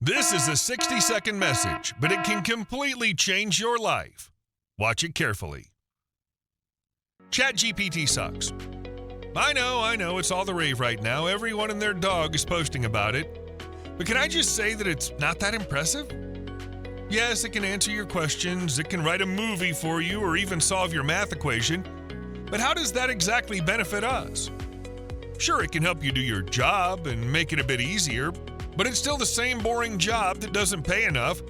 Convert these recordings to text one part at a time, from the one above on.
This is a 60-second message, but it can completely change your life. Watch it carefully. ChatGPT sucks. I know, it's all the rave right now. Everyone and their dog is posting about it. But can I just say that it's not that impressive? Yes, it can answer your questions, it can write a movie for you, or even solve your math equation. But how does that exactly benefit us? Sure, it can help you do your job and make it a bit easier, but it's still the same boring job that doesn't pay enough.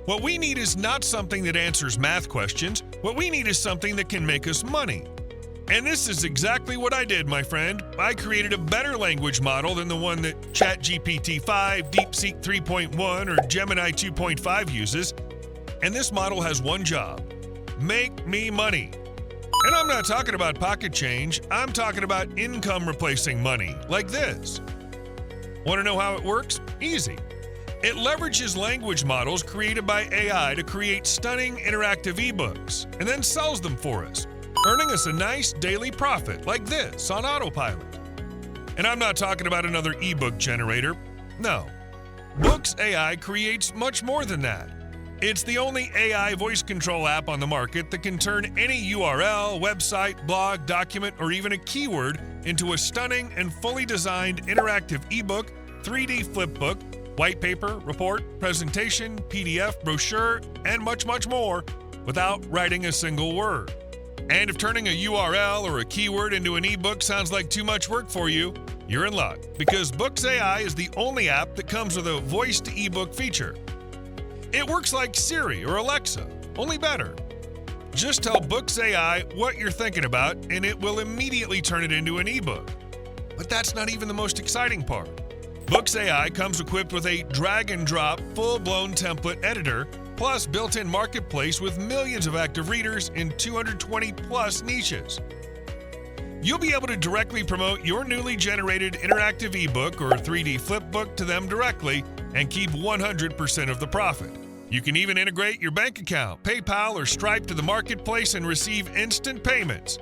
What we need is not something that answers math questions. What we need is something that can make us money. And this is exactly what I did, my friend. I created a better language model than the one that ChatGPT 5, DeepSeek 3.1, or Gemini 2.5 uses. And this model has one job: make me money. And I'm not talking about pocket change. I'm talking about income replacing money, like this. Want to know how it works? Easy. It leverages language models created by AI to create stunning interactive ebooks and then sells them for us, earning us a nice daily profit like this on autopilot. And I'm not talking about another ebook generator. No. Bookz AI creates much more than that. It's the only AI voice control app on the market that can turn any URL, website, blog, document, or even a keyword into a stunning and fully designed interactive ebook, 3D flipbook, white paper, report, presentation, PDF, brochure, and much, much more without writing a single word. And if turning a URL or a keyword into an ebook sounds like too much work for you, you're in luck, because Bookz AI is the only app that comes with a voice-to-ebook feature. It works like Siri or Alexa, only better. Just tell Bookz AI what you're thinking about, and it will immediately turn it into an ebook. But that's not even the most exciting part. Bookz AI comes equipped with a drag-and-drop, full-blown template editor, plus built-in marketplace with millions of active readers in 220-plus niches. You'll be able to directly promote your newly generated interactive ebook or 3D flipbook to them directly and keep 100% of the profit. You can even integrate your bank account, PayPal, or Stripe to the marketplace and receive instant payments.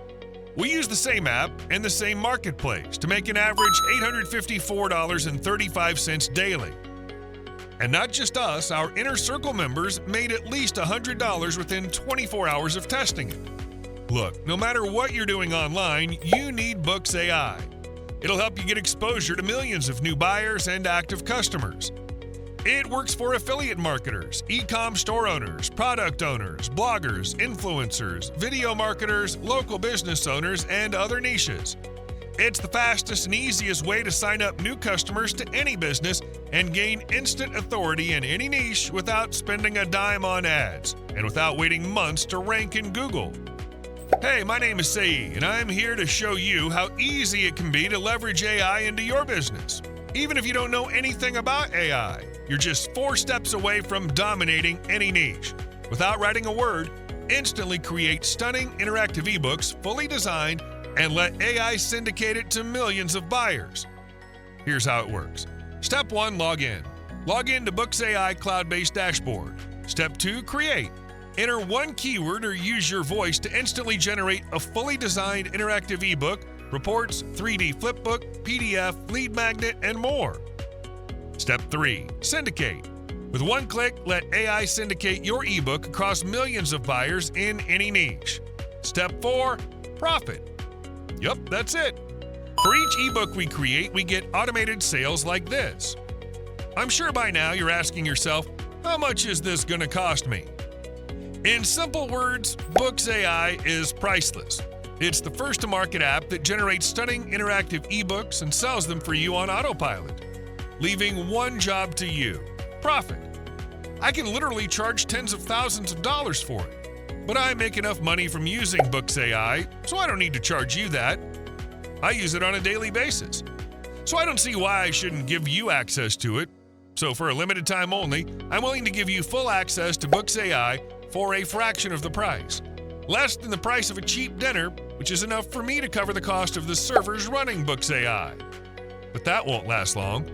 We use the same app and the same marketplace to make an average $854.35 daily. And not just us, our Inner Circle members made at least $100 within 24 hours of testing it. Look, no matter what you're doing online, you need Bookz AI. It'll help you get exposure to millions of new buyers and active customers. It works for affiliate marketers, e-com store owners, product owners, bloggers, influencers, video marketers, local business owners, and other niches. It's the fastest and easiest way to sign up new customers to any business and gain instant authority in any niche without spending a dime on ads and without waiting months to rank in Google. Hey, my name is Saeed, and I'm here to show you how easy it can be to leverage AI into your business. Even if you don't know anything about AI, you're just 4 steps away from dominating any niche. Without writing a word, instantly create stunning interactive ebooks fully designed and let AI syndicate it to millions of buyers. Here's how it works. Step 1, log in. Log in to Bookz AI cloud-based dashboard. Step 2, create. Enter one keyword or use your voice to instantly generate a fully designed interactive ebook, reports, 3D flipbook, PDF, lead magnet, and more. Step 3, syndicate. With one click, let AI syndicate your ebook across millions of buyers in any niche. Step 4, profit. Yup, that's it. For each ebook we create, we get automated sales like this. I'm sure by now you're asking yourself, how much is this going to cost me? In simple words, Bookz AI is priceless. It's the first-to-market app that generates stunning interactive ebooks and sells them for you on autopilot, leaving one job to you: profit. I can literally charge tens of thousands of dollars for it, but I make enough money from using Bookz AI, so I don't need to charge you that. I use it on a daily basis, so I don't see why I shouldn't give you access to it. So for a limited time only, I'm willing to give you full access to Bookz AI for a fraction of the price. Less than the price of a cheap dinner, which is enough for me to cover the cost of the servers running Bookz AI. But that won't last long.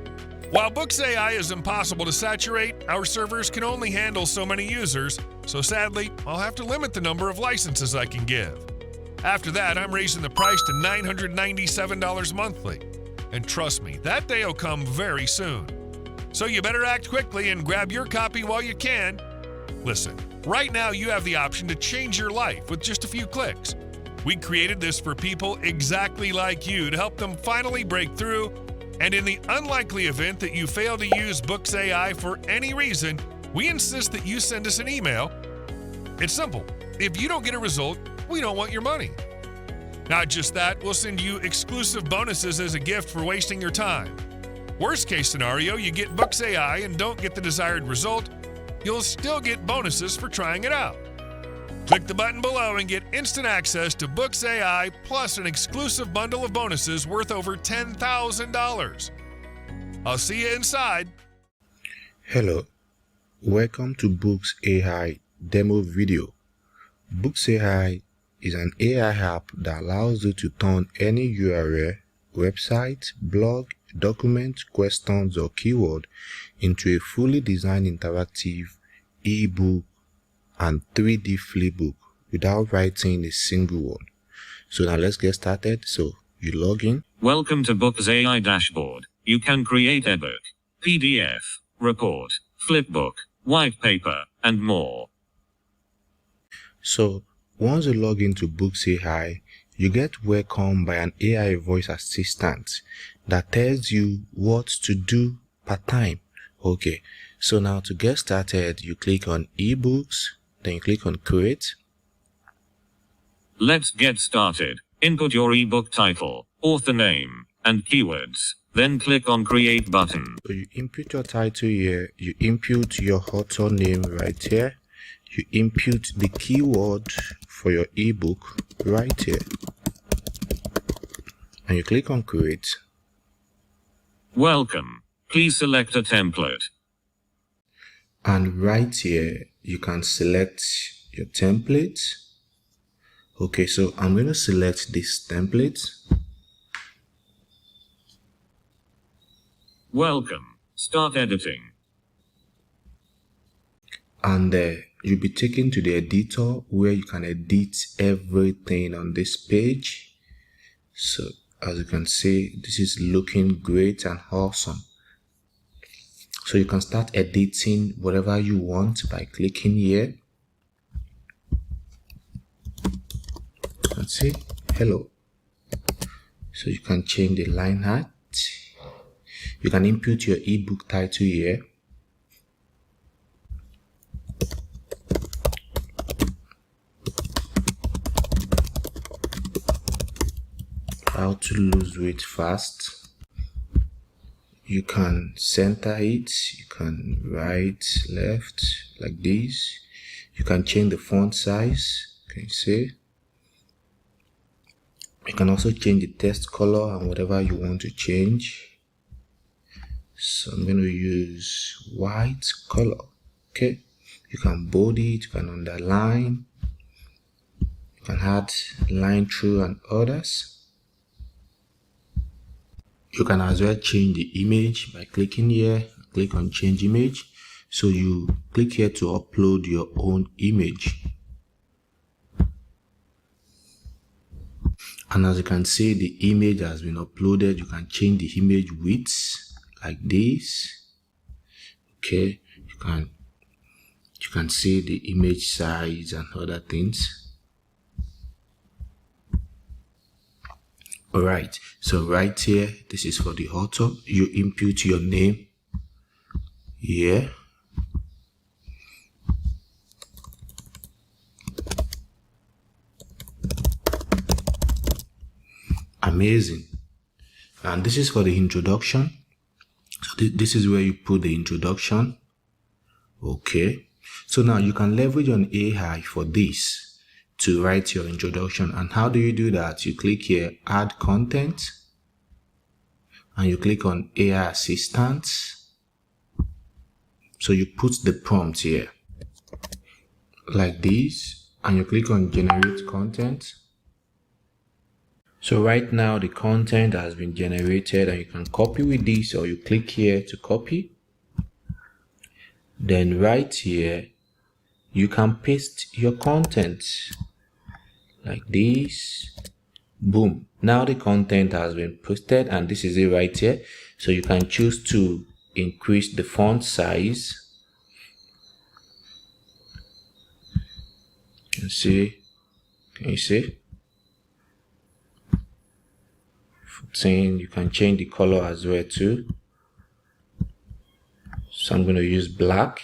While Bookz AI is impossible to saturate, our servers can only handle so many users, so sadly, I'll have to limit the number of licenses I can give. After that, I'm raising the price to $997 monthly. And trust me, that day will come very soon. So you better act quickly and grab your copy while you can. Listen, right now you have the option to change your life with just a few clicks. We created this for people exactly like you to help them finally break through. And in the unlikely event that you fail to use Bookz AI for any reason, we insist that you send us an email. It's simple. If you don't get a result, we don't want your money. Not just that, we'll send you exclusive bonuses as a gift for wasting your time. Worst case scenario, you get Bookz AI and don't get the desired result, you'll still get bonuses for trying it out. Click the button below and get instant access to Bookz AI plus an exclusive bundle of bonuses worth over $10,000. I'll see you inside. Hello, welcome to Bookz AI demo video. Bookz AI is an AI app that allows you to turn any URL, website, blog, document, questions, or keyword into a fully designed interactive ebook and 3D flipbook without writing a single word. So now let's get started. So you log in. Welcome to Bookz AI dashboard. You can create ebook, PDF, report, flipbook, white paper, and more. So once you log into Bookz AI, you get welcomed by an AI voice assistant that tells you what to do per time. Okay, so now to get started, you click on ebooks, then you click on create. Let's get started. Input your ebook title, author name, and keywords. Then click on create button. So you input your title here, you input your author name right here, you input the keyword for your ebook right here, and you click on create. Welcome. Please select a template. And right here, you can select your template. Okay, so I'm going to select this template. Welcome. Start editing. And you'll be taken to the editor where you can edit everything on this page. So as you can see, this is looking great and awesome. So you can start editing whatever you want by clicking here. Let's see, hello. So you can change the line height. You can input your ebook title here. How to lose weight fast. You can center it, you can right, left, like this. You can change the font size, can you see? You can also change the text color and whatever you want to change. So I'm going to use white color, okay? You can bold it, you can underline, you can add line through and others. You can as well change the image by clicking here, click on change image. So you click here to upload your own image. And as you can see, the image has been uploaded. You can change the image width like this. Okay, you can see the image size and other things. Alright, so right here, this is for the author. You input your name here. Amazing. And this is for the introduction. So this is where you put the introduction. Okay. So now you can leverage on AI for this to write your introduction. And how do you do that? You click here, add content, and you click on AI assistant. So you put the prompt here like this, and you click on generate content. So right now the content has been generated, and you can copy with this, or you click here to copy. Then right here, you can paste your content like this. Boom. Now the content has been posted, and this is it right here. So you can choose to increase the font size. Can you see? 14. You can change the color as well too. So I'm going to use black.